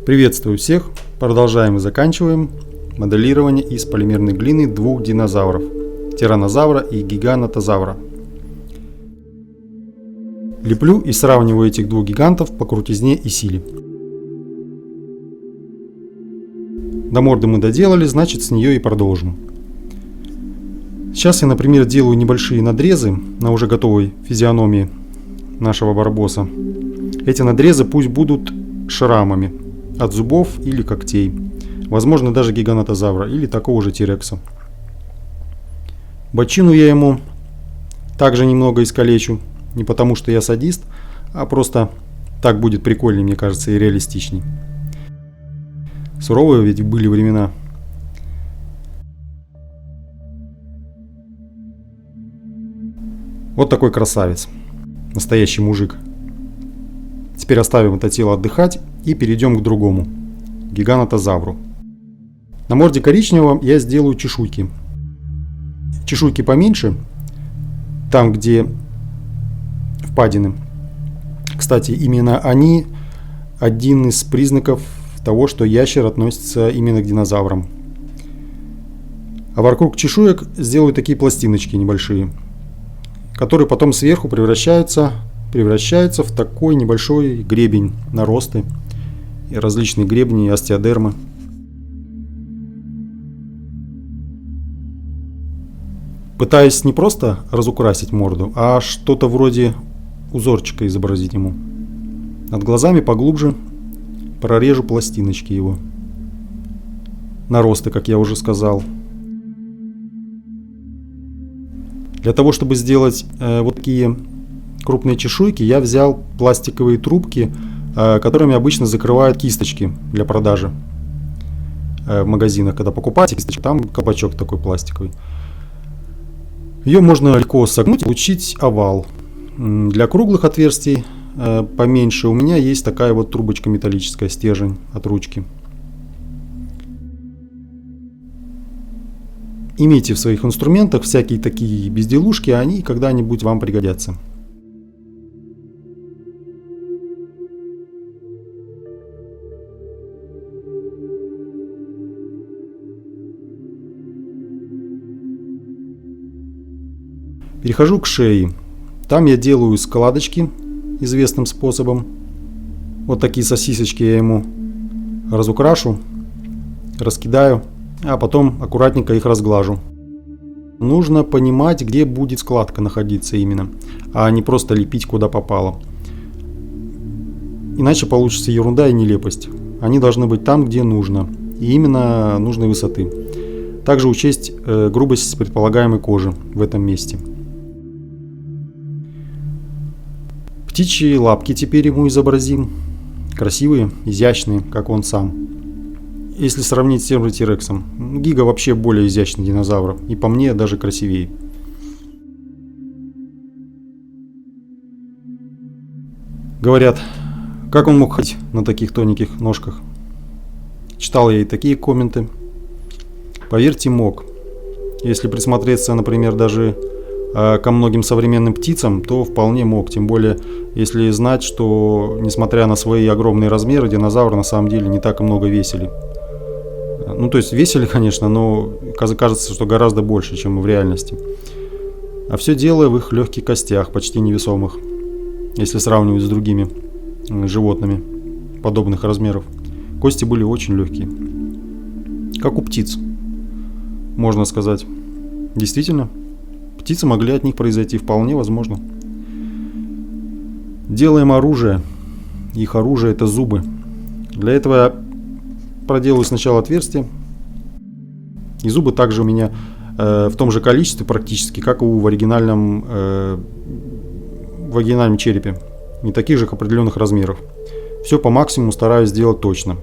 Приветствую всех! Продолжаем и заканчиваем моделирование из полимерной глины двух динозавров – тираннозавра и гигантозавра. Леплю и сравниваю этих двух гигантов по крутизне и силе. До морды мы доделали, значит с нее и продолжим. Сейчас я, например, делаю небольшие надрезы на уже готовой физиономии нашего барбоса. Эти надрезы пусть будут шрамами от зубов или когтей. Возможно, даже гигантозавра или такого же тирекса. Бочину я ему также немного искалечу. Не потому, что я садист, а просто так будет прикольнее, мне кажется, и реалистичней. Суровые ведь были времена. Вот такой красавец. Настоящий мужик. Теперь оставим это тело отдыхать и перейдем к другому. Гигантозавру. На морде коричневого я сделаю чешуйки. Чешуйки поменьше. Там, где впадины. Кстати, именно они один из признаков того, что ящер относится именно к динозаврам. А вокруг чешуек сделаю такие пластиночки небольшие, которые потом сверху превращаются в такой небольшой гребень, наросты и различные гребни и остеодермы. Пытаюсь не просто разукрасить морду, а что-то вроде узорчика изобразить ему. Над глазами поглубже прорежу пластиночки его. Наросты, как я уже сказал. Для того, чтобы сделать вот такие крупные чешуйки, я взял пластиковые трубки, которыми обычно закрывают кисточки для продажи в магазинах. Когда покупаете кисточку, там колпачок такой пластиковый. Ее можно легко согнуть и получить овал. Для круглых отверстий поменьше у меня есть такая вот трубочка металлическая, стержень от ручки. Имейте в своих инструментах всякие такие безделушки, они когда-нибудь вам пригодятся. Перехожу к шее. Там я делаю складочки известным способом. Вот такие сосисочки я ему разукрашу, раскидаю, а потом аккуратненько их разглажу. Нужно понимать, где будет складка находиться именно, а не просто лепить куда попало. Иначе получится ерунда и нелепость. Они должны быть там, где нужно, и именно нужной высоты. Также учесть грубость предполагаемой кожи в этом месте. Птичьи лапки теперь ему изобразим. Красивые, изящные, как он сам. Если сравнить с тем же тирексом, Гига вообще более изящный динозавр, и по мне даже красивее. Говорят, как он мог ходить на таких тоненьких ножках? Читал я и такие комменты. Поверьте, мог. Если присмотреться, например, даже ко многим современным птицам, то вполне мог. Тем более, если знать, что, несмотря на свои огромные размеры, динозавры на самом деле не так и много весили. Ну, то есть весили, конечно, но кажется, что гораздо больше, чем в реальности. А все дело в их легких костях, почти невесомых, если сравнивать с другими животными подобных размеров. Кости были очень легкие. Как у птиц, можно сказать. Действительно, птицы могли от них произойти, вполне возможно. Делаем оружие. Их оружие — это зубы. Для этого я проделаю сначала отверстие. И зубы также у меня в том же количестве практически, как и в оригинальном черепе. Не таких же определенных размеров. Все по максимуму стараюсь сделать точно.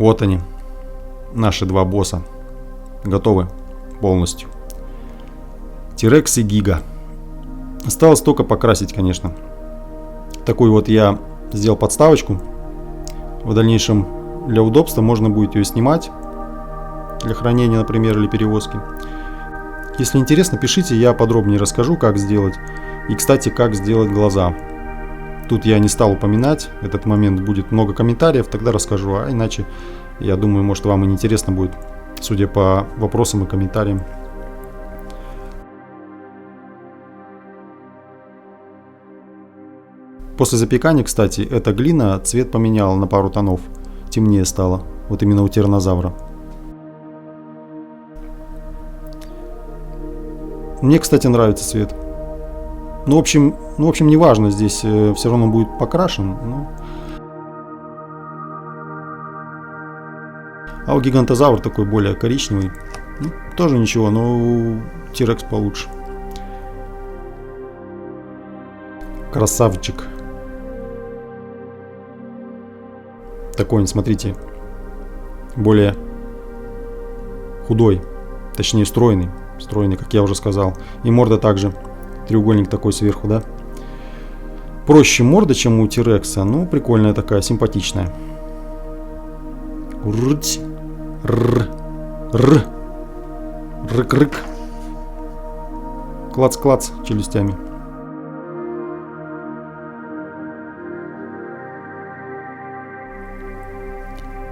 Вот они, наши два босса. Готовы полностью. T-Rex и Giga. Осталось только покрасить, конечно. Такую вот я сделал подставочку. В дальнейшем для удобства можно будет ее снимать. Для хранения, например, или перевозки. Если интересно, пишите, я подробнее расскажу, как сделать. И, кстати, как сделать глаза. Тут я не стал упоминать. Этот момент будет много комментариев, тогда расскажу. А иначе, я думаю, может, вам и не интересно будет, судя по вопросам и комментариям. После запекания, кстати, эта глина цвет поменяла на пару тонов. Темнее стало. Вот именно у тираннозавра. Мне, кстати, нравится цвет. Ну, в общем, не важно, здесь все равно будет покрашен. Но... А у гигантозавра такой более коричневый. Ну, тоже ничего, но у T-Rex получше. Красавчик. Такой, смотрите, более худой, точнее стройный, как я уже сказал. И морда также, треугольник такой сверху, да. Проще морда, чем у T-Rex, ну прикольная такая, симпатичная. Рык-рык. Клац-клац челюстями.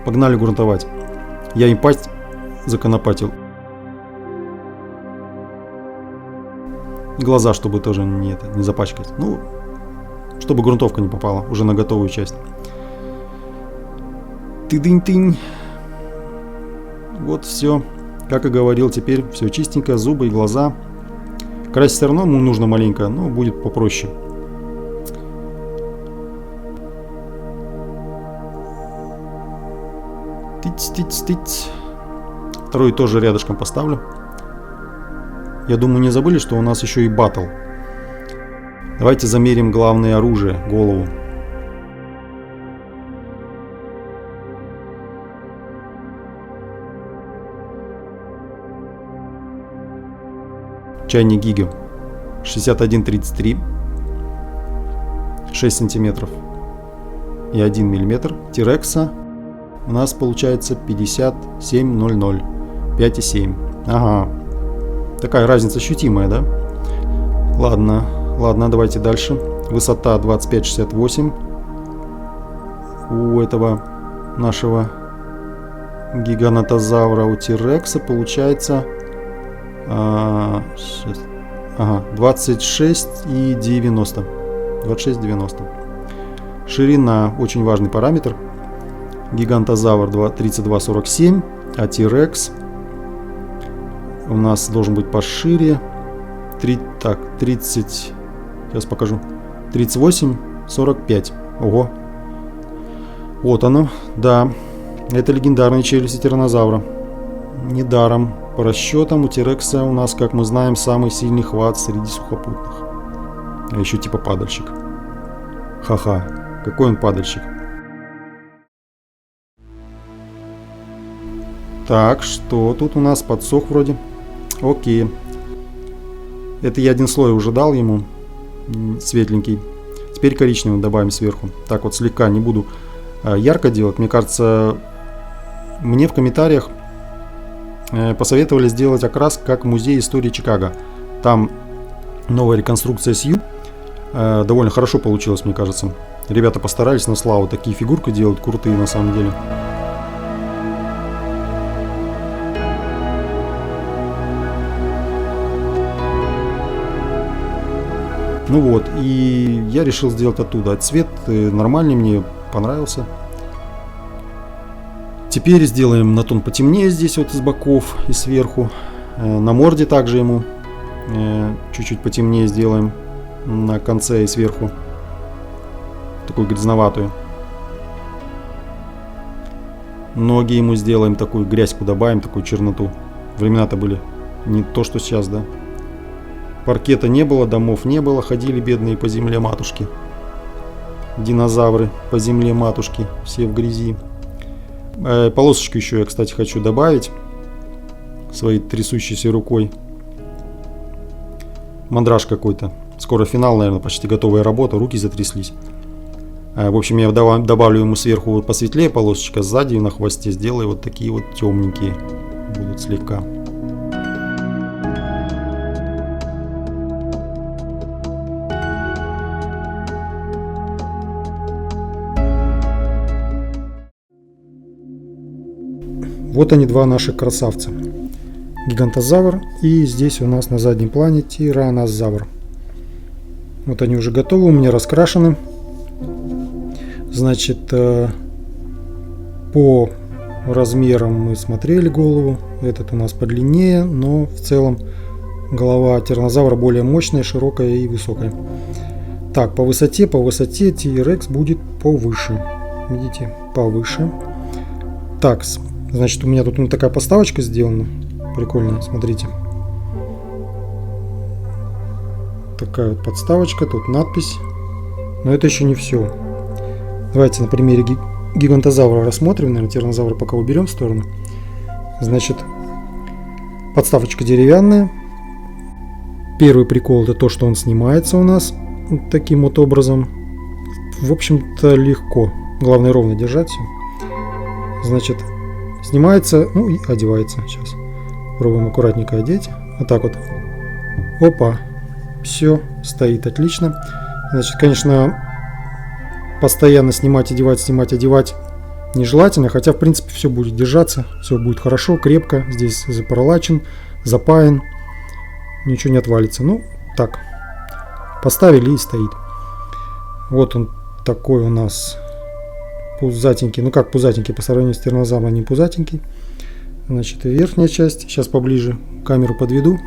Погнали грунтовать. Я им пасть законопатил. Глаза, чтобы тоже не запачкать. Ну, чтобы грунтовка не попала уже на готовую часть. Ты-дынь-тынь. Вот все. Как и говорил, теперь все чистенько. Зубы и глаза. Красить все равно нужно маленько, но будет попроще. Тыць. Второй тоже рядышком поставлю. Я думаю, не забыли, что у нас еще и баттл. Давайте замерим главное оружие, голову. Чайник Гига 61,33, 6 сантиметров и 1 миллиметр. T-Rex у нас получается 57,00, 5,7. Ага, такая разница ощутимая, да? Ладно, давайте дальше. Высота 25,68 у этого нашего гигантозавра. У T-Rex получается 26,90. 26,90. Ширина очень важный параметр. Гигантозавр 32,47, а T-Rex у нас должен быть пошире. 30. Сейчас покажу. 38,45. Ого. Вот оно. Да. Это легендарные челюсти тираннозавра. Недаром. По расчетам у T-Rex у нас, как мы знаем, самый сильный хват среди сухопутных. А еще типа падальщик. Ха-ха. Какой он падальщик. Так, что тут у нас? Подсох вроде. Окей. Это я один слой уже дал ему. Светленький. Теперь коричневый добавим сверху. Так вот слегка, не буду ярко делать. Мне кажется, мне в комментариях посоветовали сделать окрас, как в Музее истории Чикаго. Там новая реконструкция Сью. Довольно хорошо получилось, мне кажется. Ребята постарались на славу. Такие фигурки делают крутые на самом деле. Ну вот, и я решил сделать оттуда. Цвет нормальный, мне понравился. Теперь сделаем на тон потемнее здесь вот с боков и сверху. На морде также ему чуть-чуть потемнее сделаем на конце и сверху. Такую грязноватую. Ноги ему сделаем такую грязьку, добавим такую черноту. Времена-то были не то, что сейчас, да. Паркета не было, домов не было, ходили бедные по земле матушки. Динозавры по земле матушки, все в грязи. Полосочку еще я, кстати, хочу добавить своей трясущейся рукой. Мандраж какой-то. Скоро финал, наверное, почти готовая работа. Руки затряслись. В общем, я добавлю ему сверху вот посветлее полосочка, сзади на хвосте сделаю вот такие вот темненькие. Будут слегка. Вот они, два наших красавца. Гигантозавр и здесь у нас на заднем плане тиранозавр. Вот они уже готовы, у меня раскрашены. Значит, по размерам мы смотрели голову. Этот у нас подлиннее, но в целом голова тиранозавра более мощная, широкая и высокая. Так, по высоте T-Rex будет повыше. Видите, повыше. Так, значит, у меня тут такая поставочка сделана. Прикольная, смотрите. Такая вот подставочка, тут надпись. Но это еще не все. Давайте на примере гигантозавра рассмотрим. Наверное, тиранозавра пока уберем в сторону. Значит, подставочка деревянная. Первый прикол — это то, что он снимается у нас вот таким вот образом. В общем-то, легко. Главное, ровно держать все. Значит, снимается, ну и одевается. Сейчас пробуем аккуратненько одеть. Вот так вот. Опа. Все, стоит отлично. Значит, конечно, постоянно снимать, одевать нежелательно. Хотя, в принципе, все будет держаться. Все будет хорошо, крепко. Здесь запаралачен, запаян. Ничего не отвалится. Ну, так. Поставили и стоит. Вот он такой у нас пузатенький. Ну как пузатенький, по сравнению с тиранозавром не пузатенький. Значит, и верхняя часть. Сейчас поближе камеру подведу.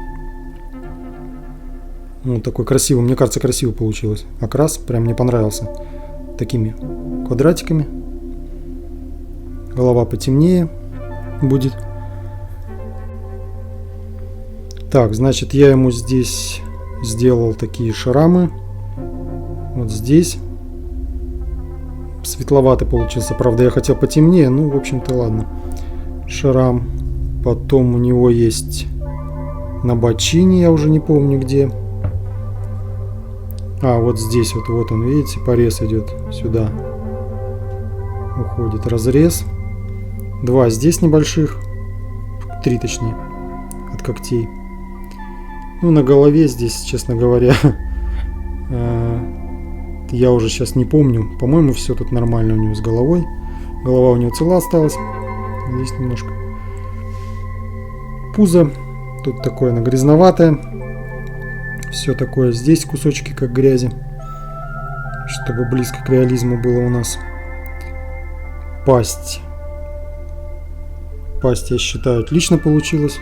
Вот такой красивый, мне кажется, красиво получилось. Окрас прям мне понравился. Такими квадратиками. Голова потемнее будет. Так, значит, я ему здесь сделал такие шрамы. Вот здесь. Светловатый получился. Правда, я хотел потемнее. Ну, в общем-то, ладно. Шрам. Потом у него есть на бочине, я уже не помню где. А, вот здесь вот он, видите, порез идет сюда. Уходит разрез. Два здесь небольших. 3 точнее. От когтей. Ну, на голове здесь, честно говоря, я уже сейчас не помню. По-моему, все тут нормально у него с головой. Голова у него цела осталась. Здесь немножко. Пузо. Тут такое, оно грязноватое. Все такое. Здесь кусочки как грязи. Чтобы близко к реализму было у нас. Пасть. Пасть, я считаю, отлично получилось.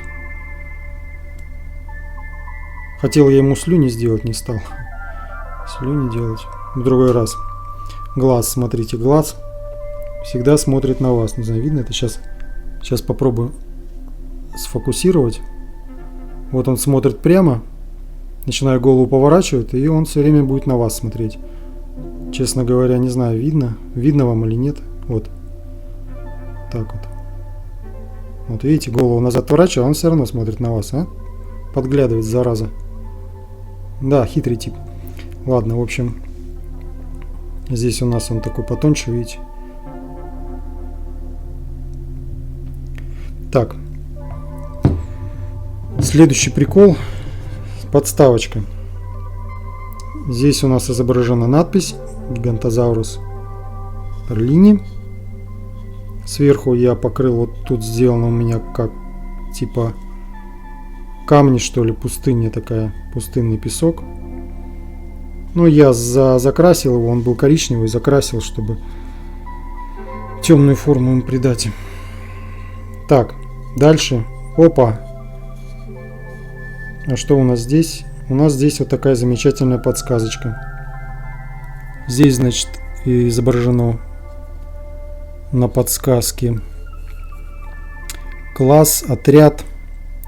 Хотел я ему слюни сделать, не стал. Слюни делать в другой раз. Глаз, смотрите, глаз всегда смотрит на вас. Не знаю, видно это? Сейчас попробую сфокусировать. Вот он смотрит прямо. Начинаю голову поворачивать, и он все время будет на вас смотреть. Честно говоря, не знаю, видно вам или нет. Вот. Так вот. Вот видите, голову назад поворачиваю, а он все равно смотрит на вас, а? Подглядывает, зараза. Да, хитрый тип. Ладно, в общем, здесь у нас он такой потоньше, видите. Так. Следующий прикол. Подставочка. Здесь у нас изображена надпись Гигантозаврус Перлини. Сверху я покрыл, вот тут сделано у меня как типа камни, что ли, пустыня такая, пустынный песок. Ну, я закрасил его, он был коричневый, закрасил, чтобы темную форму ему придать. Так, дальше. Опа. А что у нас здесь? У нас здесь вот такая замечательная подсказочка. Здесь, значит, изображено на подсказке класс, отряд,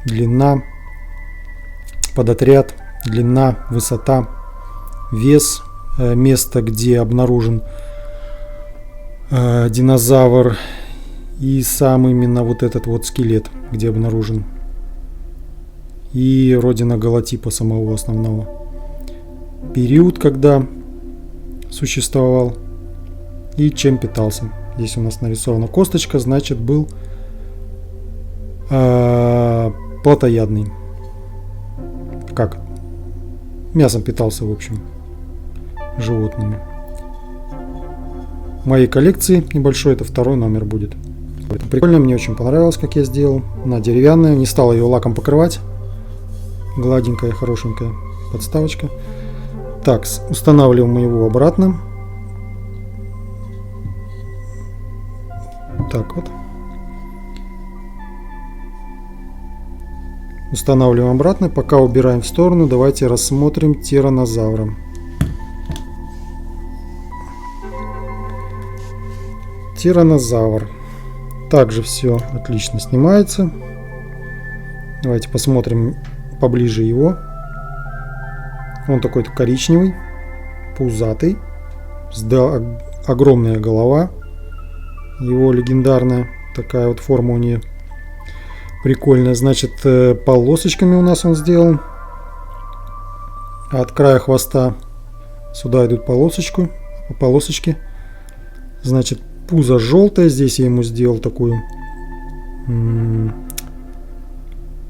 длина, подотряд, длина, высота, вес, место, где обнаружен динозавр И сам именно вот этот вот скелет, где обнаружен. И родина голотипа самого основного. Период, когда существовал. И чем питался. Здесь у нас нарисована косточка, значит был плотоядный. Как? Мясом питался, в общем, животными. В моей коллекции небольшой, это второй номер будет. Прикольно, мне очень понравилось, как я сделал. Она деревянная, не стал ее лаком покрывать. Гладенькая, хорошенькая подставочка. Так, устанавливаем его обратно. Так вот. Устанавливаем обратно. Пока убираем в сторону, давайте рассмотрим тираннозавра. Тираннозавр. Также все отлично снимается. Давайте посмотрим поближе его. Он такой-то коричневый, пузатый, огромная голова. Его легендарная такая вот форма у нее прикольная. Значит, полосочками у нас он сделан. От края хвоста сюда идут полосочки. Значит, пузо желтое. Здесь я ему сделал такую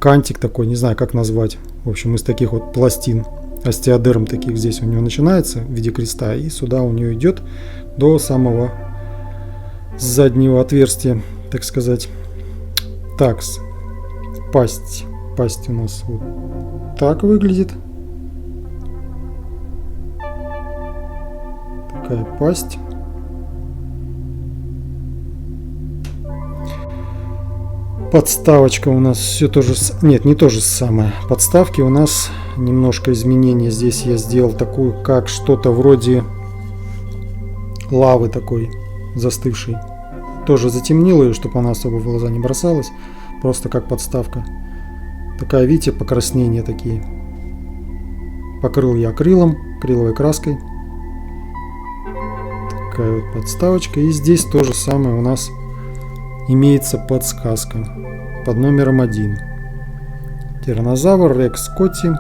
кантик такой, не знаю как назвать. В общем, из таких вот пластин. Остеодерм таких здесь у него начинается в виде креста. И сюда у нее идет до самого заднего отверстия, так сказать. Так, пасть. Пасть у нас вот так выглядит. Такая пасть. Подставочка у нас все то же... Нет, не то же самое. Подставки у нас немножко изменения. Здесь я сделал такую, как что-то вроде лавы такой застывшей. Тоже затемнил ее, чтобы она особо в глаза не бросалась. Просто как подставка. Такая, видите, покраснения такие. Покрыл я акрилом, акриловой краской. Такая вот подставочка. И здесь то же самое у нас имеется подсказка под номером 1. Тираннозавр, Рекс Скотти,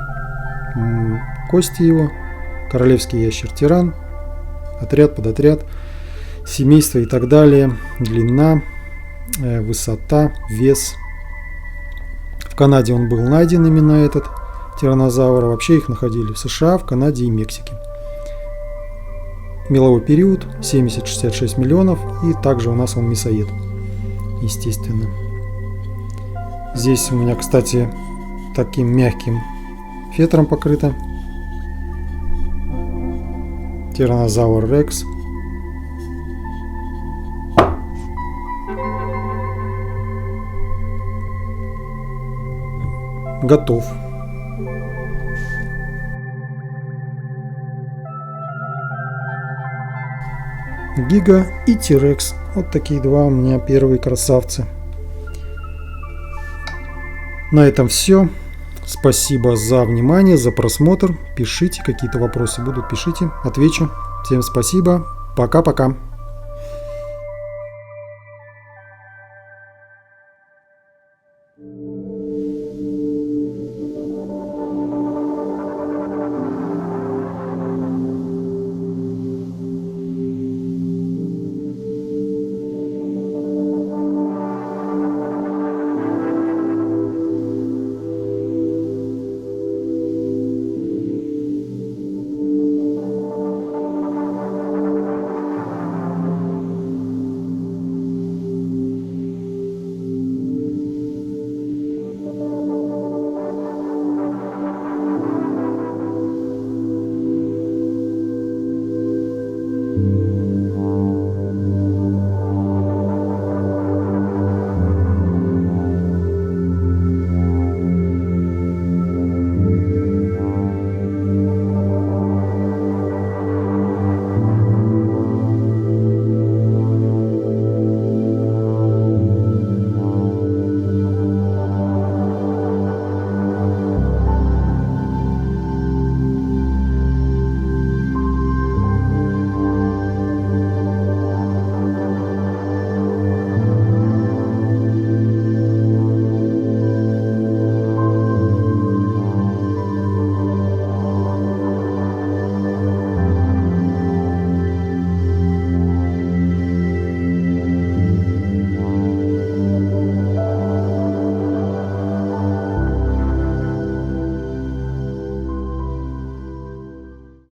кости его, королевский ящер Тиран, отряд, подотряд, семейство и так далее, длина, высота, вес. В Канаде он был найден, именно этот тираннозавр. Вообще их находили в США, в Канаде и Мексике. Меловой период 70-66 миллионов, и также у нас он мясоед, естественно. Здесь у меня, кстати, таким мягким фетром покрыто. Тираннозавр Рекс. Готов. Гига и Тирекс. Вот такие два у меня первые красавцы. На этом все. Спасибо за внимание, за просмотр. Пишите, какие-то вопросы будут, пишите, отвечу. Всем спасибо. Пока-пока.